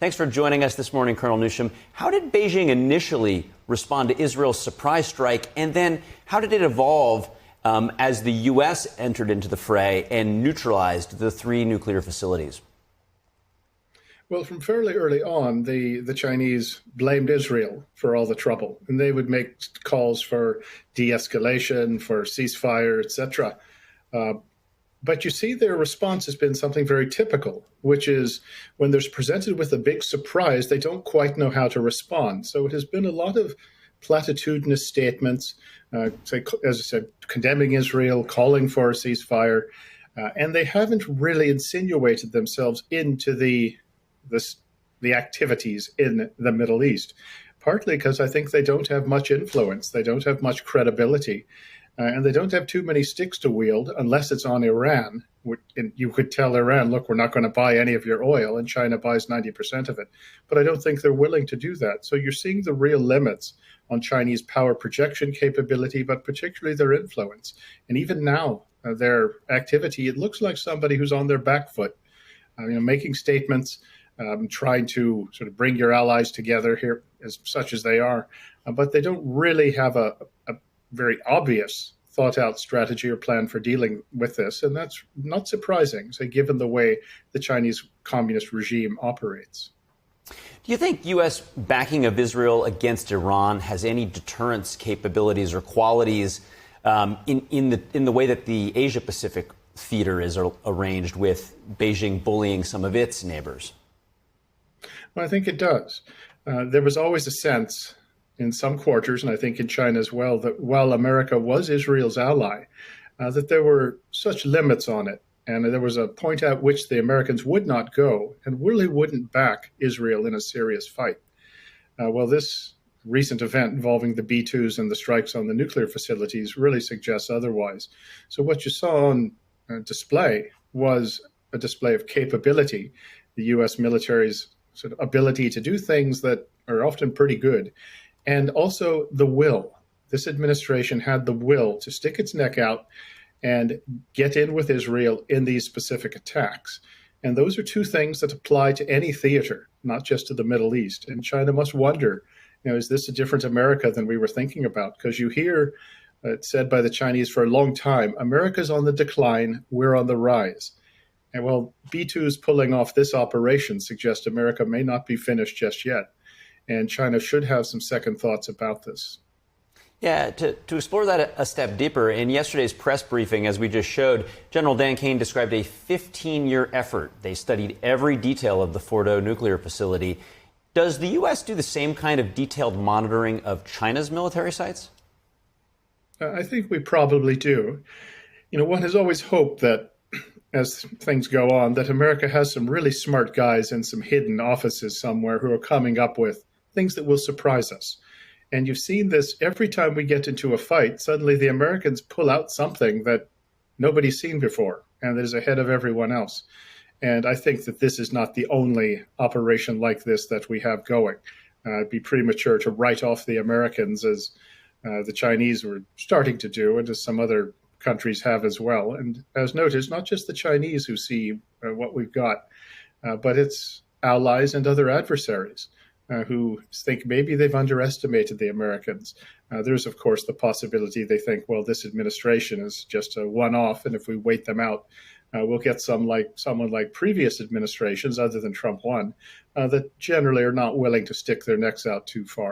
Thanks for joining us this morning, Colonel Newsham. How did Beijing initially respond to Israel's surprise strike, and then how did it evolve as the U.S. entered into the fray and neutralized the 3 nuclear facilities? Well, from fairly early on, the Chinese blamed Israel for all the trouble, and they would make calls for de-escalation, for ceasefire, etc. But you see, their response has been something very typical, which is when they're presented with a big surprise, they don't quite know how to respond. So it has been a lot of platitudinous statements, as I said, condemning Israel, calling for a ceasefire, and they haven't really insinuated themselves into the activities in the Middle East, partly because I think they don't have much influence, they don't have much credibility, and they don't have too many sticks to wield unless it's on Iran. And you could tell Iran, look, we're not going to buy any of your oil, and China buys 90% of it. But I don't think they're willing to do that. So you're seeing the real limits on Chinese power projection capability, but particularly their influence. And even now, their activity, it looks like somebody who's on their back foot, making statements, trying to sort of bring your allies together here, as such as they are, but they don't really have a very obvious thought-out strategy or plan for dealing with this, and that's not surprising, given the way the Chinese communist regime operates. Do you think U.S. backing of Israel against Iran has any deterrence capabilities or qualities in the way that the Asia-Pacific theater is arranged, with Beijing bullying some of its neighbors? Well, I think it does. There was always a sense in some quarters, and I think in China as well, that while America was Israel's ally, that there were such limits on it. And there was a point at which the Americans would not go and really wouldn't back Israel in a serious fight. Well, this recent event involving the B-2s and the strikes on the nuclear facilities really suggests otherwise. So what you saw on display was a display of capability, the U.S. military's sort of ability to do things that are often pretty good, and also the will. This administration had the will to stick its neck out and get in with Israel in these specific attacks. And those are two things that apply to any theater, not just to the Middle East. And China must wonder, is this a different America than we were thinking about? Because you hear it said by the Chinese for a long time, America's on the decline, we're on the rise. And well, B-2s pulling off this operation suggests America may not be finished just yet. And China should have some second thoughts about this. Yeah, to explore that a step deeper, in yesterday's press briefing, as we just showed, General Dan Kane described a 15-year effort. They studied every detail of the Fordow nuclear facility. Does the U.S. do the same kind of detailed monitoring of China's military sites? I think we probably do. One has always hoped that as things go on, that America has some really smart guys in some hidden offices somewhere who are coming up with things that will surprise us. And you've seen this every time we get into a fight. Suddenly the Americans pull out something that nobody's seen before and that is ahead of everyone else. And I think that this is not the only operation like this that we have going. It'd be premature to write off the Americans, as the Chinese were starting to do, and as some other countries have as well. And as noted, it's not just the Chinese who see what we've got, but it's allies and other adversaries who think maybe they've underestimated the Americans. There's, of course, the possibility they think, well, this administration is just a one-off, and if we wait them out, we'll get someone like previous administrations, other than Trump one, that generally are not willing to stick their necks out too far.